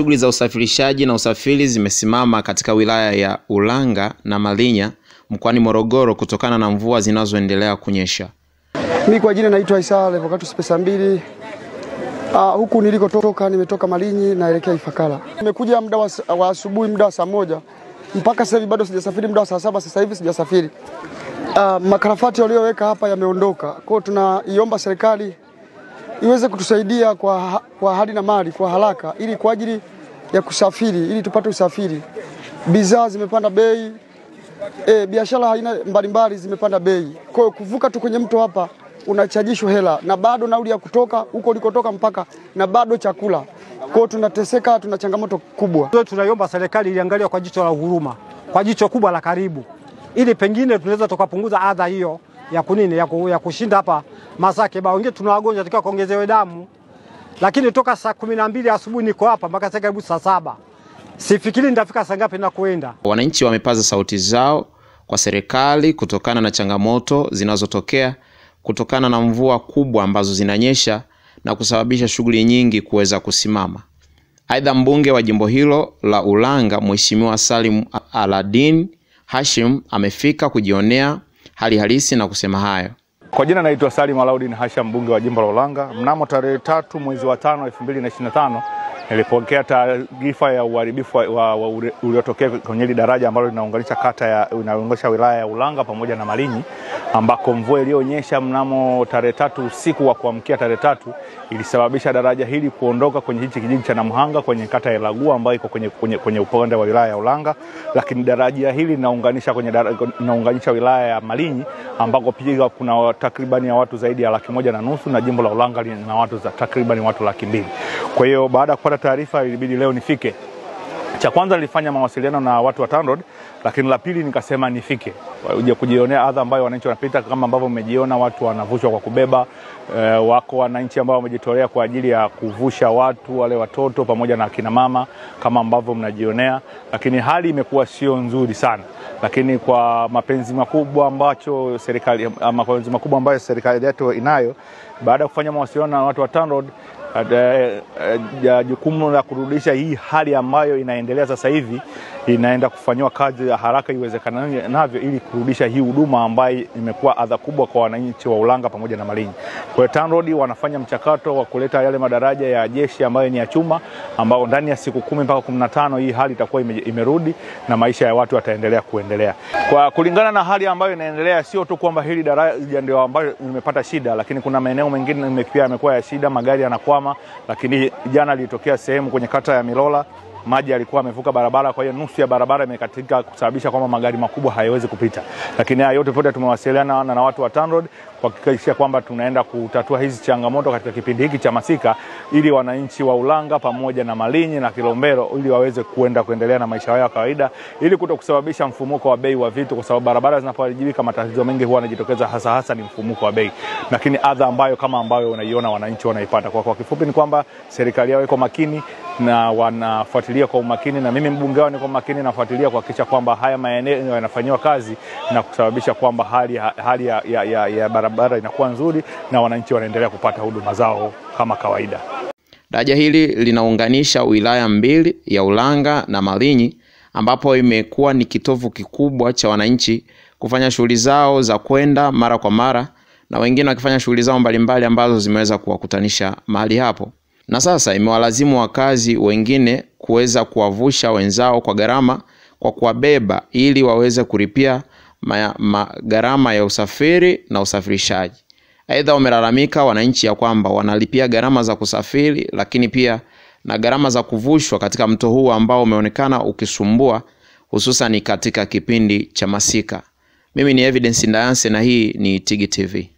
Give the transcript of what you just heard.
Shughuli za usafirishaji na usafiri zimesimama katika wilaya ya Ulanga na Malinya mkoani Morogoro kutokana na mvua zinazoendelea kunyesha. Mimi kwa jina naitwa Isa Levocatus Pesa Mbili. Huku nilikotoka nimetoka Malinyi naelekea Ifakara. Nimekuja muda wa asubuhi, muda wa saa 1 mpaka sasa hivi bado sijasafiri, muda wa saa 7 sasa hivi sijasafiri. Makarafati walioweka hapa yameondoka. Kwa hiyo tunaiomba serikali iweze kutusaidia kwa hali na mali kwa haraka ili kwa ajili ya kusafiri, ili tupate usafiri. Bidhaa zimepanda bei, biashara aina mbalimbali zimepanda bei. Kwa hiyo kuvuka tu kwenye mto hapa unachajishwa hela na bado nauli ya kutoka huko ulikotoka mpaka na bado chakula. Kwa hiyo tunateseka, tuna changamoto kubwa. Tunaiomba serikali iangalie kwa jicho la huruma, kwa jicho kubwa la karibu, ili pengine tunaweza tukapunguza adha hiyo ya kushinda hapa Masaki. Wengine tuna wagonjwa tukiwa kuongezewe damu, lakini toka saa 12 asubuhi niko hapa mpaka sasa karibu saa 7. Sifikiri nitafika saa ngapi na kuenda. Wananchi wamepaza sauti zao kwa serikali kutokana na changamoto zinazotokea kutokana na mvua kubwa ambazo zinanyesha na kusababisha shughuli nyingi kuweza kusimama. Aidha, mbunge wa jimbo hilo la Ulanga Mheshimiwa Salim Aladin Hashim amefika kujionea hali halisi na kusema hayo. Kwa jina naitwa Salim Aladin Hashim, mbunge wa jimbo la Ulanga. Mnamo tarehe 3 mwezi wa 5 2025 nilipokea taarifa ya uharibifu uliotokea kwenye daraja ambalo linaunganisha wilaya ya Ulanga pamoja na Malinyi, ambako mvua iliyonyesha mnamo tarehe 3 usiku wa kuamkia tarehe 3 ilisababisha daraja hili kuondoka kwenye hichi kijiji cha Namhanga kwenye kata ya Lagua ambayo iko kwenye upande wa wilaya ya Ulanga, lakini daraja hili linaunganisha wilaya ya Malinyi ambako pia kuna takribani ya watu zaidi ya 150,000 na jimbo la Ulanga lina watu takribani watu 200,000. Kwa hiyo baada ya kupata taarifa ilibidi leo nifike. Cha kwanza nilifanya mawasiliano na watu wa TANROADS, lakini la pili nikasema nifike uje kujionea adha ambayo wananchi wanapita. Kama ambavyo mmejiona watu wanavushwa kwa kubeba, wako wananchi ambao wamejitolea kwa ajili ya kuvusha watu wale watoto pamoja na akina mama kama ambavyo mnajionea, lakini hali imekuwa sio nzuri sana. Lakini kwa mapenzi makubwa ambayo serikali yetu inayo, baada ya kufanya mawasiliano na watu wa TANROADS, jukumu la kurudisha hii hali ambayo inaendelea sasa hivi inaenda kufanywa kazi ya haraka iwezekanavyo ili kurudisha hii huduma ambayo imekuwa adha kubwa kwa wananchi wa Ulanga pamoja na Malinyi. Kwa hiyo TANROADS wanafanya mchakato wa kuleta yale madaraja ya jeshi ambayo ni ya chuma, ambao ndani ya siku 10 mpaka 15 hii hali itakuwa imerudi na maisha ya watu yataendelea kuendelea. Kwa kulingana na hali ambayo inaendelea, sio tu kwamba hili daraja ndio ambayo limepata shida, lakini kuna maeneo mengine pia yamekuwa ya shida, magari yanakwama. Lakini jana ilitokea sehemu kwenye kata ya Milola maji yalikuwa yamevuka barabara, kwa hiyo nusu ya barabara imekatika kusababisha kwamba magari makubwa hayawezi kupita. Lakini haya yote tumewasiliana na watu wa TANROADS kuhakikisha kwamba tunaenda kutatua hizi changamoto katika kipindi hiki cha masika, ili wananchi wa Ulanga pamoja na Malinyi na Kilombero ili waweze kuendelea na maisha yao ya kawaida, ili kutokusababisha mfumuko wa bei wa vitu, kwa sababu barabara zinapoharibika matatizo mengi huwa yanajitokeza, hasa ni mfumuko wa bei. Lakini adha ambayo unaiona wananchi wanaipata. Kwa kifupi ni kwamba serikali yao iko makini na wanafuatilia kwa umakini, na mimi mbunge wao niko makini nafuatilia kuhakikisha kwamba haya maeneo yanafanywa kazi na kusababisha kwamba hali ya barabara inakuwa nzuri na wananchi wanaendelea kupata huduma zao kama kawaida. Daraja hili linaunganisha wilaya mbili ya Ulanga na Malinyi, ambapo imekuwa ni kitovu kikubwa cha wananchi kufanya shughuli zao za kwenda mara kwa mara, na wengine wakifanya shughuli zao mbalimbali ambazo zimeweza kuwakutanisha mahali hapo. Na sasa imewalazimu wakazi wengine kuweza kuwavusha wenzao kwa gharama kwa kuwabeba ili waweze kulipia gharama ya usafiri na usafirishaji. Aidha, wamelalamika wananchi ya kwamba wanalipia gharama za kusafiri, lakini pia na gharama za kuvushwa katika mto huu ambao umeonekana ukisumbua hususan katika kipindi cha masika. Mimi ni Evidence Ndayanse na hii ni Tigi TV.